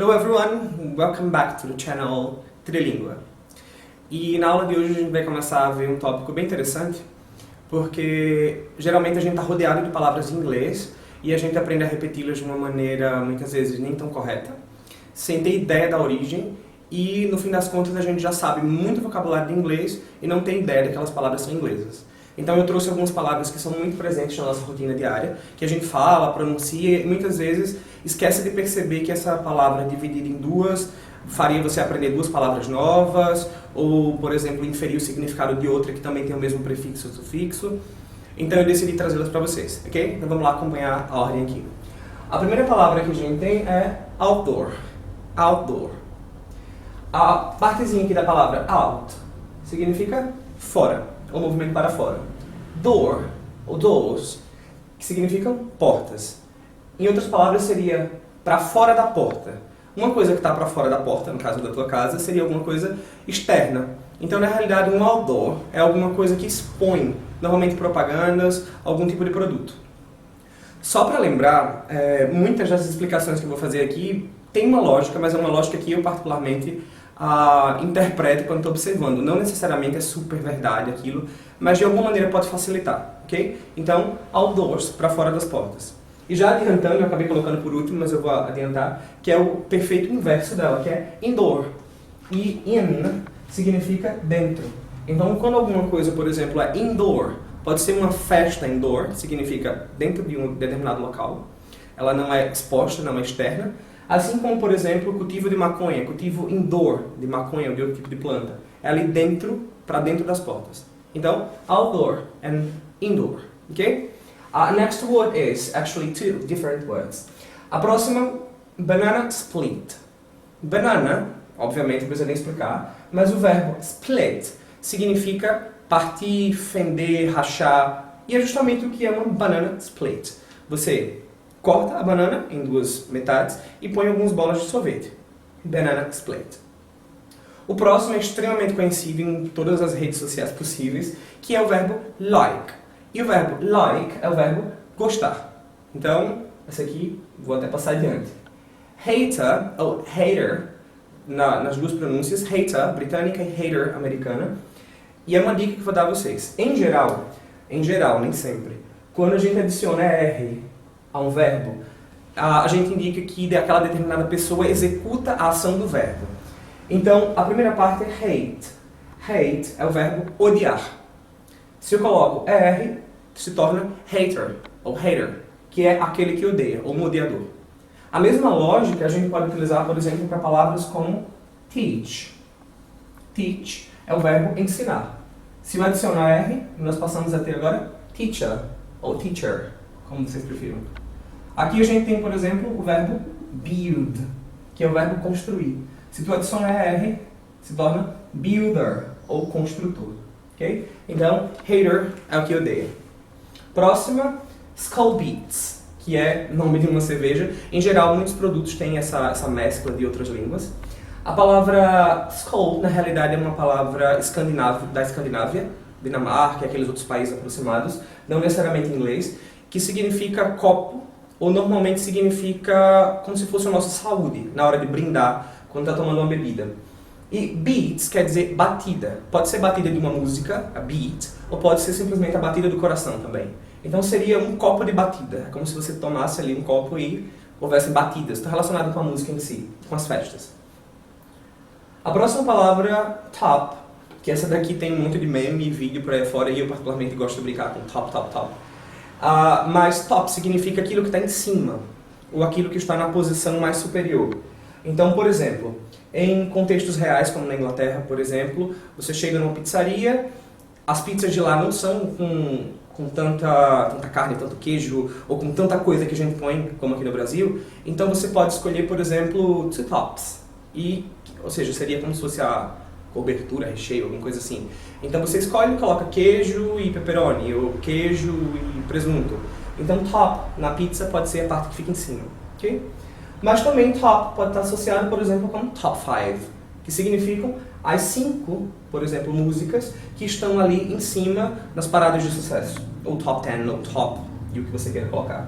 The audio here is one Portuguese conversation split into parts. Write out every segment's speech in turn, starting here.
Hello everyone, welcome back to the channel Trilingua. E na aula de hoje a gente vai começar a ver um tópico bem interessante, porque geralmente a gente está rodeado de palavras em inglês e a gente aprende a repeti-las de uma maneira muitas vezes nem tão correta, sem ter ideia da origem, e no fim das contas a gente já sabe muito vocabulário de inglês e não tem ideia daquelas palavras são inglesas. Então eu trouxe algumas palavras que são muito presentes na nossa rotina diária, que a gente fala, pronuncia e muitas vezes esquece de perceber que essa palavra dividida em duas faria você aprender duas palavras novas, ou, por exemplo, inferir o significado de outra que também tem o mesmo prefixo ou sufixo. Então eu decidi trazê-las para vocês, ok? Então vamos lá acompanhar a ordem aqui. A primeira palavra que a gente tem é outdoor. Outdoor. A partezinha aqui da palavra out significa fora, ou movimento para fora. Door, ou doors, que significam portas. Em outras palavras seria para fora da porta. Uma coisa que está para fora da porta, no caso da tua casa, seria alguma coisa externa. Então, na realidade, um outdoor é alguma coisa que expõe, normalmente propagandas, algum tipo de produto. Só para lembrar, muitas das explicações que eu vou fazer aqui tem uma lógica, mas é uma lógica que eu particularmente interpreto quando estou observando. Não necessariamente é super verdade aquilo, mas de alguma maneira pode facilitar, ok? Então, outdoors, para fora das portas. E já adiantando, eu acabei colocando por último, mas eu vou adiantar, que é o perfeito inverso dela, que é indoor. E in significa dentro. Então, quando alguma coisa, por exemplo, é indoor, pode ser uma festa indoor, que significa dentro de um determinado local. Ela não é exposta, não é externa. Assim como, por exemplo, o cultivo de maconha, cultivo indoor de maconha ou de outro tipo de planta. É ali dentro, para dentro das portas. Então, outdoor and indoor, ok? Next word is actually two different words. A próxima, banana split. Banana, obviamente não precisa nem explicar, mas o verbo split significa partir, fender, rachar, e é justamente o que é uma banana split. Você corta a banana em duas metades e põe algumas bolas de sorvete. Banana split. O próximo é extremamente conhecido em todas as redes sociais possíveis, que é o verbo like. E o verbo like é o verbo gostar. Então, essa aqui, vou até passar adiante. Hater, ou hater, nas duas pronúncias, hater britânica e hater americana. E é uma dica que eu vou dar a vocês. Em geral, nem sempre, quando a gente adiciona R a um verbo, a gente indica que aquela determinada pessoa executa a ação do verbo. Então, a primeira parte é hate. Hate é o verbo odiar. Se eu coloco ER, se torna hater, ou hater, que é aquele que odeia, ou um odiador. A mesma lógica a gente pode utilizar, por exemplo, para palavras como teach. Teach é o verbo ensinar. Se eu adicionar R, nós passamos a ter agora teacher, ou teacher, como vocês prefiram. Aqui a gente tem, por exemplo, o verbo build, que é o verbo construir. Se tu adiciona R, se torna builder, ou construtor. Okay? Então, hater é o que odeia. Próxima, Skull Beats, que é nome de uma cerveja. Em geral, muitos produtos têm essa mescla de outras línguas. A palavra Skull, na realidade, é uma palavra da Escandinávia, Dinamarca e aqueles outros países aproximados, não necessariamente em inglês, que significa copo, ou normalmente significa como se fosse a nossa saúde, na hora de brindar, quando está tomando uma bebida. E beats quer dizer batida. Pode ser batida de uma música, a beat, ou pode ser simplesmente a batida do coração também. Então seria um copo de batida. É como se você tomasse ali um copo e houvesse batidas. Está relacionado com a música em si, com as festas. A próxima palavra, top, que essa daqui tem muito de meme e vídeo por aí fora, e eu particularmente gosto de brincar com top, top, top. Mas top significa aquilo que está em cima, ou aquilo que está na posição mais superior. Então, por exemplo, em contextos reais, como na Inglaterra, por exemplo, você chega numa pizzaria, as pizzas de lá não são com tanta carne, tanto queijo, ou com tanta coisa que a gente põe, como aqui no Brasil. Então você pode escolher, por exemplo, two tops, ou seja, seria como se fosse a cobertura, recheio, alguma coisa assim. Então você escolhe e coloca queijo e pepperoni, ou queijo e presunto. Então top na pizza pode ser a parte que fica em cima, ok? Mas também top pode estar associado, por exemplo, com top 5, que significam as 5, por exemplo, músicas que estão ali em cima nas paradas de sucesso. Ou top 10, ou top, e o que você queira colocar.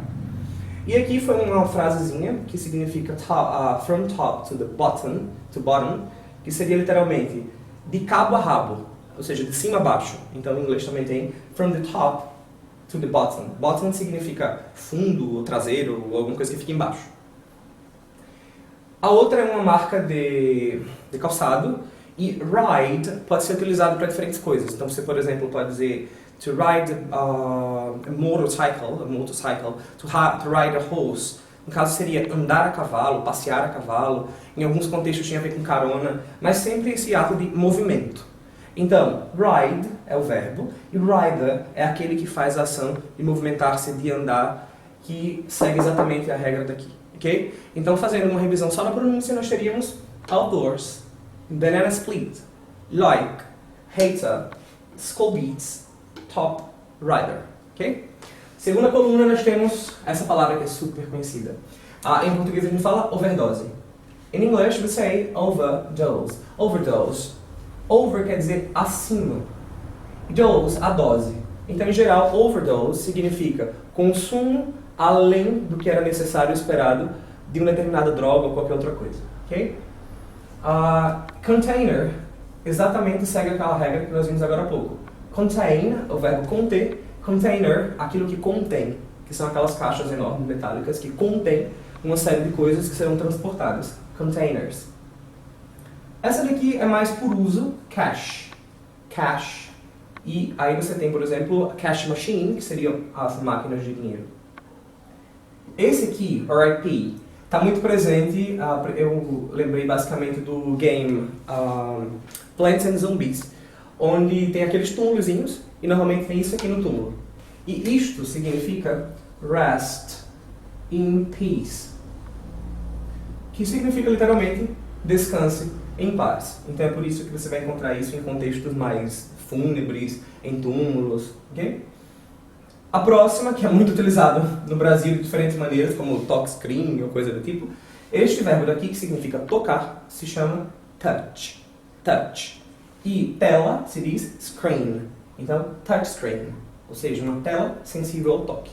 E aqui foi uma frasezinha que significa from top to the bottom, que seria literalmente de cabo a rabo, ou seja, de cima a baixo. Então em inglês também tem from the top to the bottom. Bottom significa fundo, ou traseiro, ou alguma coisa que fica embaixo. A outra é uma marca de calçado, e ride pode ser utilizado para diferentes coisas. Então você, por exemplo, pode dizer to ride a motorcycle, to ride a horse. No caso seria andar a cavalo, passear a cavalo. Em alguns contextos tinha a ver com carona, mas sempre esse ato de movimento. Então, ride é o verbo e rider é aquele que faz a ação de movimentar-se, de andar, que segue exatamente a regra daqui. Okay? Então, fazendo uma revisão só na pronúncia, nós teríamos outdoors, banana split, like, hater, skull beats, top, rider. Okay? Segunda coluna nós temos essa palavra que é super conhecida. Em português a gente fala overdose. In English we say overdose. Overdose. Over quer dizer acima. Dose, a dose. Então, em geral, overdose significa consumo além do que era necessário e esperado de uma determinada droga ou qualquer outra coisa. Okay? Container exatamente segue aquela regra que nós vimos agora há pouco. Contain, o verbo conter, container, aquilo que contém, que são aquelas caixas enormes metálicas que contêm uma série de coisas que serão transportadas. Containers. Essa daqui é mais por uso, cash. Cash. E aí você tem, por exemplo, cash machine, que seriam as máquinas de dinheiro. Esse aqui, RIP, está muito presente, eu lembrei basicamente do game Plants and Zombies, onde tem aqueles túmulozinhos e normalmente tem isso aqui no túmulo. E isto significa rest in peace, que significa literalmente descanse em paz. Então é por isso que você vai encontrar isso em contextos mais fúnebres, em túmulos, ok? A próxima, que é muito utilizada no Brasil de diferentes maneiras, como talk screen ou coisa do tipo, este verbo daqui, que significa tocar, se chama touch. Touch. E tela se diz screen. Então, touch screen, ou seja, uma tela sensível ao toque.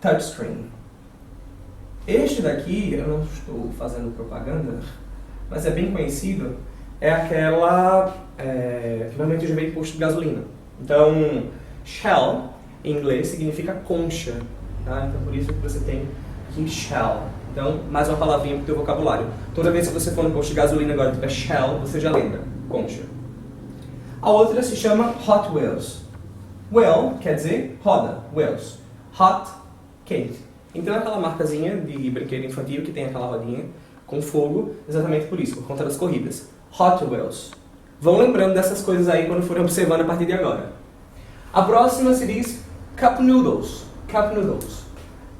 Touch screen. Este daqui, eu não estou fazendo propaganda, mas é bem conhecido, é aquela que normalmente já vem em posto de gasolina. Então, shell, em inglês, significa concha. Tá? Então, por isso que você tem aqui shell. Então, mais uma palavrinha para o teu vocabulário. Toda vez que você for no posto de gasolina agora e tiver shell, você já lembra, concha. A outra se chama Hot Wheels. Wheel quer dizer roda, wheels. Hot, quente. Então é aquela marcazinha de brinquedo infantil que tem aquela rodinha com fogo, exatamente por isso, por conta das corridas. Hot Wheels. Vão lembrando dessas coisas aí quando forem observando a partir de agora. A próxima se diz Cup Noodles. Cup Noodles.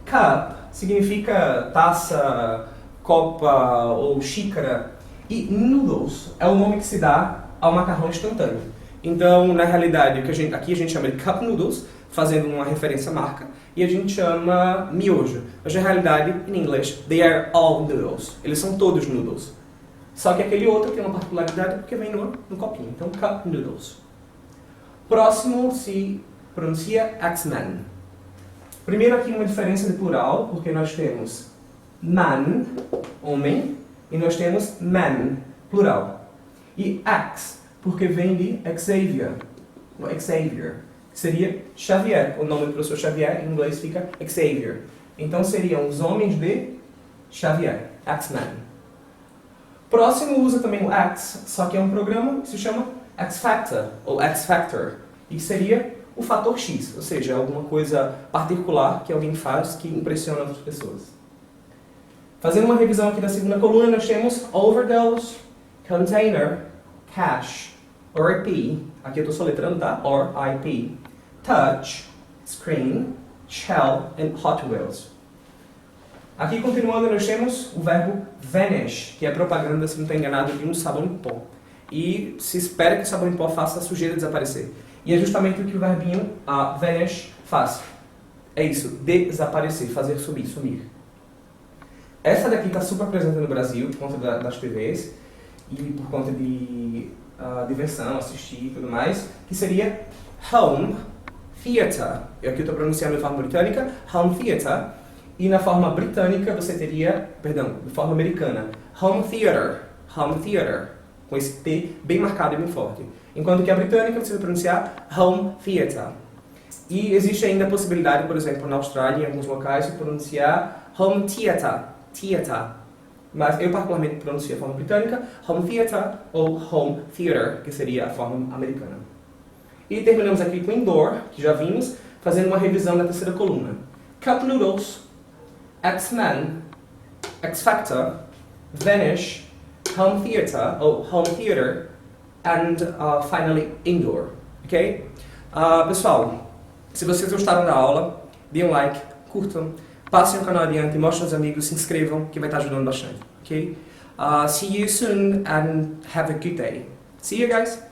Cup significa taça, copa ou xícara. E noodles é o nome que se dá ao macarrão instantâneo. Então, na realidade, aqui a gente chama de Cup Noodles, fazendo uma referência à marca, e a gente chama miojo. Mas na realidade, em inglês, they are all noodles. Eles são todos noodles. Só que aquele outro tem uma particularidade porque vem no copinho. Então, Cup Noodles. Próximo se pronuncia X-Men. Primeiro aqui uma diferença de plural, porque nós temos man, homem, e nós temos man, plural. E X, porque vem de Xavier, que seria Xavier. O nome do professor Xavier em inglês fica Xavier. Então seriam os homens de Xavier, X-Men. Próximo usa também o X, só que é um programa que se chama X-Factor, ou X-Factor, e seria o fator X, ou seja, alguma coisa particular que alguém faz que impressiona outras pessoas. Fazendo uma revisão aqui da segunda coluna, nós temos overdose, container, cash, RIP, aqui eu estou soletrando, tá? RIP, touch, screen, shell and Hot Wheels. Aqui, continuando, nós temos o verbo vanish, que é propaganda, se não estou enganado, de um sabão em pó. E se espera que o sabão em pó faça a sujeira desaparecer. E é justamente o que o verbinho vanish faz. É isso, desaparecer, fazer sumir. Essa daqui está super presente no Brasil, por conta das TVs, e por conta de diversão, assistir e tudo mais, que seria home theater. Eu aqui estou pronunciando de forma britânica, home theater. E na forma britânica você teria, perdão, de forma americana, home theater, com esse T bem marcado e bem forte. Enquanto que a britânica você vai pronunciar home theater. E existe ainda a possibilidade, por exemplo, na Austrália, em alguns locais, de pronunciar home theater. Mas eu particularmente pronuncio a forma britânica, home theater ou home theater, que seria a forma americana. E terminamos aqui com indoor, que já vimos, fazendo uma revisão da terceira coluna. Cup Noodles, X-Men, X-Factor, Vanish, Home Theater, ou Home Theater, and finally Indoor. Ok? Pessoal, se vocês gostaram da aula, deem um like, curtam, passem o canal adiante, mostrem aos amigos, se inscrevam, que vai estar ajudando bastante. Ok? See you soon and have a good day. See you guys!